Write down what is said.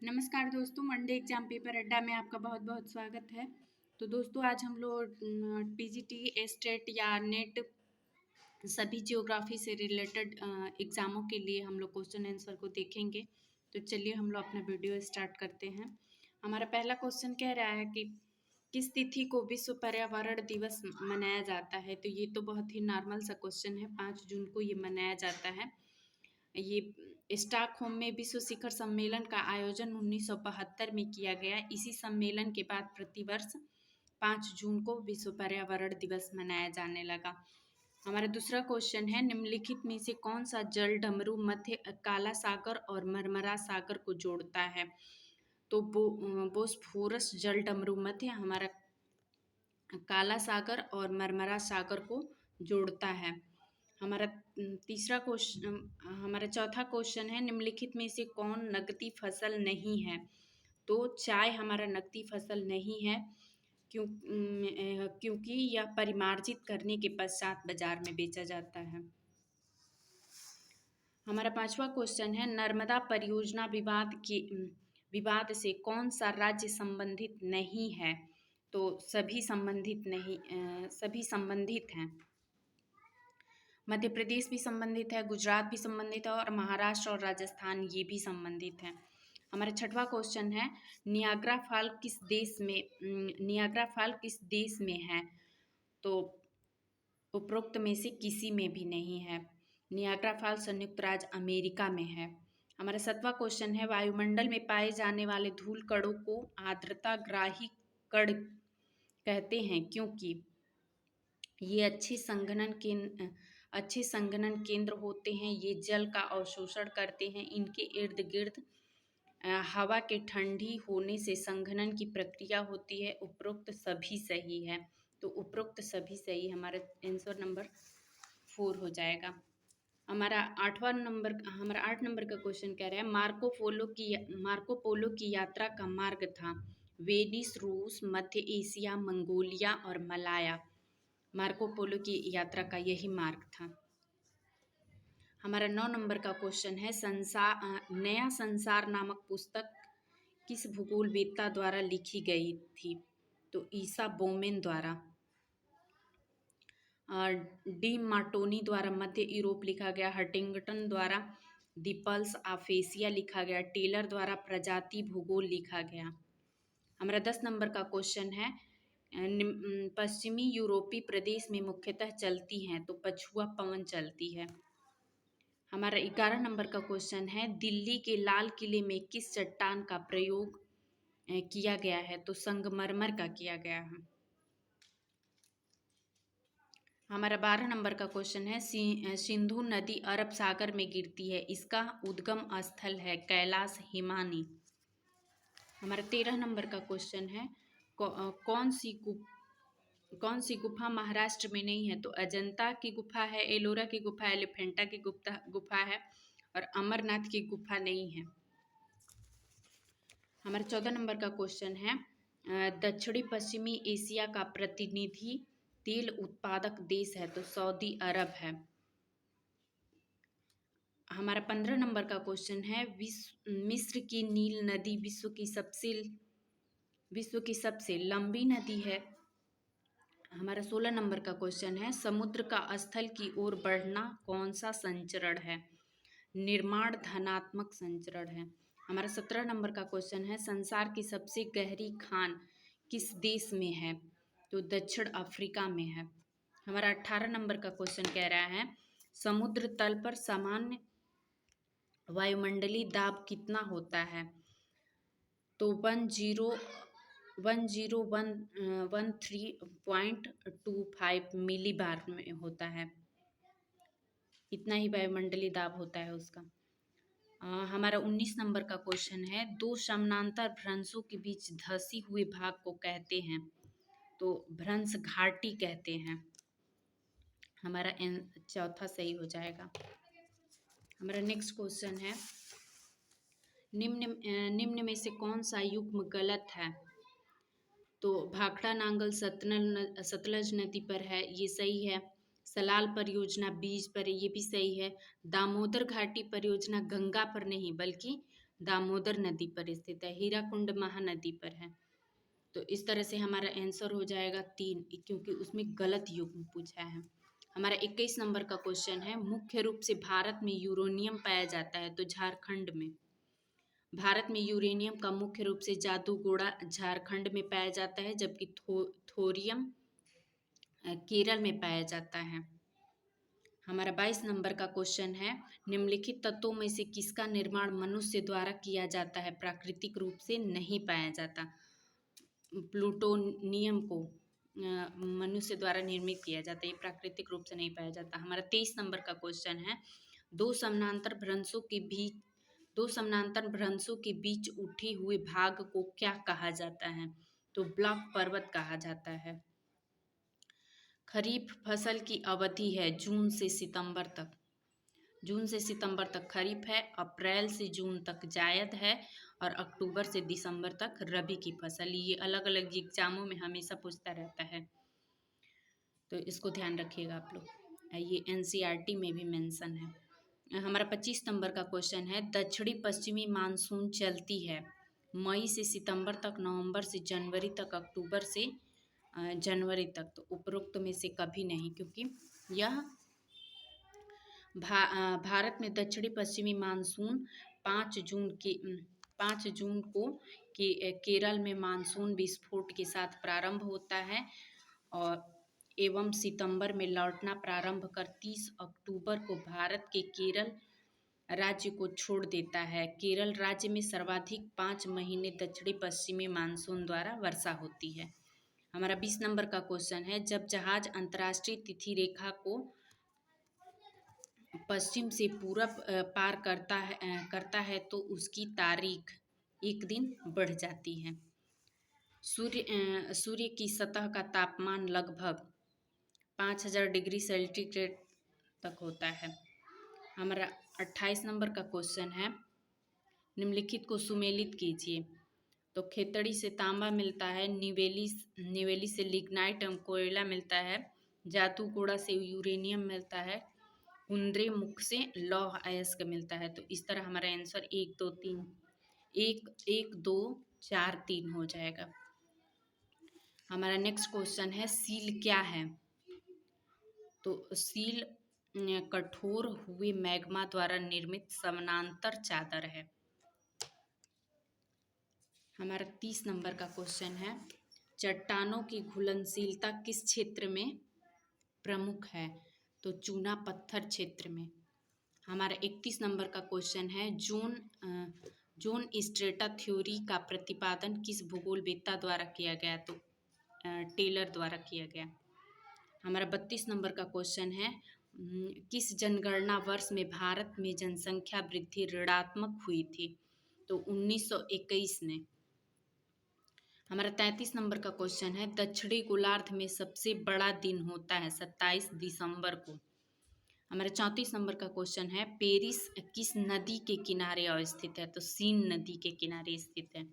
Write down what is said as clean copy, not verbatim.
नमस्कार दोस्तों, one day exam paper अड्डा में आपका बहुत बहुत स्वागत है। तो दोस्तों आज हम लोग पीजीटी, एस्टेट या नेट सभी जियोग्राफी से रिलेटेड एग्ज़ामों के लिए हम लोग क्वेश्चन आंसर को देखेंगे। तो चलिए हम लोग अपना वीडियो स्टार्ट करते हैं। हमारा पहला क्वेश्चन कह रहा है कि किस तिथि को विश्व पर्यावरण दिवस मनाया जाता है। तो ये तो बहुत ही नॉर्मल सा क्वेश्चन है, 5 जून को ये मनाया जाता है। ये स्टॉकहोम में विश्व शिखर सम्मेलन का आयोजन 1972 में किया गया। इसी सम्मेलन के बाद प्रतिवर्ष 5 जून को विश्व पर्यावरण दिवस मनाया जाने लगा। हमारा दूसरा क्वेश्चन है, निम्नलिखित में से कौन सा जल डमरू मध्य काला सागर और मरमरा सागर को जोड़ता है। तो बोस्फोरस जल डमरू मध्य हमारा काला सागर और मरमरा सागर को जोड़ता है। हमारा तीसरा क्वेश्चन हमारा चौथा क्वेश्चन है, निम्नलिखित में से कौन नकदी फसल नहीं है। तो चाय हमारा नकदी फसल नहीं है क्योंकि यह परिमार्जित करने के पश्चात बाजार में बेचा जाता है। हमारा पांचवा क्वेश्चन है, नर्मदा परियोजना विवाद से कौन सा राज्य संबंधित नहीं है। तो सभी संबंधित हैं। मध्य प्रदेश भी संबंधित है, गुजरात भी संबंधित है और महाराष्ट्र और राजस्थान ये भी संबंधित हैं। हमारा छठवां क्वेश्चन है, नियाग्रा फॉल किस देश में है। तो उपरोक्त में से किसी में भी नहीं है। नियाग्रा फॉल संयुक्त राज्य अमेरिका में है। हमारा 7वां क्वेश्चन है, वायुमंडल में पाए जाने वाले धूल कणों को आर्द्रताग्राही कण कहते हैं क्योंकि ये अच्छे संघनन केंद्र होते हैं। ये जल का अवशोषण करते हैं। इनके इर्द गिर्द हवा के ठंडी होने से संघनन की प्रक्रिया होती है। उपरोक्त सभी सही है। तो उपरोक्त सभी सही, हमारा आंसर नंबर 4 हो जाएगा। हमारा 8 नंबर का क्वेश्चन कह रहा है, मार्को पोलो की यात्रा का मार्ग था वेनिस, रूस, मध्य एशिया, मंगोलिया और मलाया। मार्को पोलो की यात्रा का यही मार्ग था। हमारा 9 नंबर का क्वेश्चन है, नया संसार नामक पुस्तक किस भूगोलवेत्ता द्वारा लिखी गई थी। तो ईसा बोमेन द्वारा। डी मार्टोनी द्वारा मध्य यूरोप लिखा गया। हंटिंगटन द्वारा द पल्स ऑफ एशिया लिखा गया। टेलर द्वारा प्रजाति भूगोल लिखा गया। हमारा 10 नंबर का क्वेश्चन है, पश्चिमी यूरोपीय प्रदेश में मुख्यतः चलती हैं। तो पछुआ पवन चलती है। हमारा 11 नंबर का क्वेश्चन है, दिल्ली के लाल किले में किस चट्टान का प्रयोग किया गया है। तो संगमरमर का किया गया है। हमारा 12 नंबर का क्वेश्चन है, सिंधु नदी अरब सागर में गिरती है। इसका उद्गम स्थल है कैलाश हिमानी। हमारा 13 नंबर का क्वेश्चन है, कौन सी गुफा महाराष्ट्र में नहीं है। तो अजंता की गुफा है, एलोरा की गुफा है, एलिफेंटा की गुफा है और अमरनाथ की गुफा नहीं है। हमारा 14 नंबर का क्वेश्चन है, दक्षिणी पश्चिमी एशिया का प्रतिनिधि तेल उत्पादक देश है। तो सऊदी अरब है। हमारा 15 नंबर का क्वेश्चन है, मिस्र की नील नदी विश्व की सबसे लंबी नदी है। हमारा 16 नंबर का क्वेश्चन है, समुद्र का स्थल की ओर बढ़ना कौन सा संचरण है। निर्माण धनात्मक संचरण है। हमारा 17 नंबर का क्वेश्चन है, संसार की सबसे गहरी खान किस देश में है। तो दक्षिण अफ्रीका में है। हमारा 18 नंबर का क्वेश्चन कह रहा है, समुद्र तल पर सामान्य वायुमंडलीय दाब कितना होता है। तो 1013.25 मिलीबार में होता है। इतना ही वायुमंडलीय दाब होता है उसका। हमारा 19 नंबर का क्वेश्चन है, दो समानांतर भ्रंशों के बीच धंसी हुए भाग को कहते हैं। तो भ्रंश घाटी कहते हैं। हमारा चौथा सही हो जाएगा। हमारा नेक्स्ट क्वेश्चन है, निम्न में से कौन सा युग्म गलत है। तो भाखड़ा नांगल सतलज नदी पर है, ये सही है। सलाल परियोजना बीज पर है, ये भी सही है। दामोदर घाटी परियोजना गंगा पर नहीं बल्कि दामोदर नदी पर स्थित है। हीराकुंड महानदी पर है। तो इस तरह से हमारा आंसर हो जाएगा 3, क्योंकि उसमें गलत युग्म पूछा है। हमारा 21 नंबर का क्वेश्चन है, मुख्य रूप से भारत में यूरेनियम पाया जाता है, तो झारखंड में। भारत में यूरेनियम का मुख्य रूप से जादूगोड़ा झारखंड में पाया जाता है, जबकि थोरियम केरल में पाया जाता है। हमारा 22 नंबर का क्वेश्चन है, निम्नलिखित तत्वों में से किसका निर्माण मनुष्य द्वारा किया जाता है, प्राकृतिक रूप से नहीं पाया जाता। प्लूटोनियम को मनुष्य द्वारा निर्मित किया जाता है, ये प्राकृतिक रूप से नहीं पाया जाता। हमारा 23 नंबर का क्वेश्चन है, दो समानांतर भ्रंशों के बीच उठे हुए भाग को क्या कहा जाता है, तो ब्लॉक पर्वत कहा जाता है। खरीफ फसल की अवधि है जून से सितंबर तक। जून से सितंबर तक खरीफ है, अप्रैल से जून तक जायद है, और अक्टूबर से दिसंबर तक रबी की फसल। ये अलग अलग एग्जामों में हमेशा पूछता रहता है, तो इसको ध्यान रखिएगा आप लोग। ये एनसीईआरटी में भी मेंशन है। हमारा 25 नंबर का क्वेश्चन है, दक्षिणी पश्चिमी मानसून चलती है मई से सितंबर तक, नवंबर से जनवरी तक, अक्टूबर से जनवरी तक। तो उपरोक्त में से कभी नहीं, क्योंकि यह भारत में दक्षिणी पश्चिमी मानसून 5 जून को केरल में मानसून विस्फोट के साथ प्रारंभ होता है, और एवं सितंबर में लौटना प्रारंभ कर 30 अक्टूबर को भारत के केरल राज्य को छोड़ देता है। केरल राज्य में सर्वाधिक 5 महीने दक्षिणी पश्चिमी मानसून द्वारा वर्षा होती है। हमारा 20 नंबर का क्वेश्चन है, जब जहाज अंतर्राष्ट्रीय तिथि रेखा को पश्चिम से पूरब पार करता है तो उसकी तारीख एक दिन बढ़ जाती है। सूर्य की सतह का तापमान लगभग 5000 डिग्री सेंटीग्रेड तक होता है। हमारा 28 नंबर का क्वेश्चन है, निम्नलिखित को सुमेलित कीजिए। तो खेतड़ी से तांबा मिलता है, निवेली से लिग्नाइट एवं कोयला मिलता है, जादूगोड़ा से यूरेनियम मिलता है, कुंद्रे मुख से लौह अयस्क मिलता है। तो इस तरह हमारा आंसर 1 2 4 3 हो जाएगा। हमारा नेक्स्ट क्वेश्चन है, सील क्या है, तो सील कठोर हुए मैग्मा द्वारा निर्मित समानांतर चादर है। हमारा 30 नंबर का क्वेश्चन है, चट्टानों की घुलनशीलता किस क्षेत्र में प्रमुख है, तो चूना पत्थर क्षेत्र में। हमारा 31 नंबर का क्वेश्चन है, जोन स्ट्रेटा थ्योरी का प्रतिपादन किस भूगोलवेत्ता द्वारा किया गया, तो टेलर द्वारा किया गया। हमारा 32 नंबर का क्वेश्चन है, किस जनगणना वर्ष में भारत में जनसंख्या वृद्धि ऋणात्मक हुई थी, तो 1921 में। हमारा 33 नंबर का क्वेश्चन है, दक्षिणी गोलार्ध में सबसे बड़ा दिन होता है 27 दिसंबर को। हमारा 34 नंबर का क्वेश्चन है, पेरिस किस नदी के किनारे अवस्थित है, तो सीन नदी के किनारे स्थित है।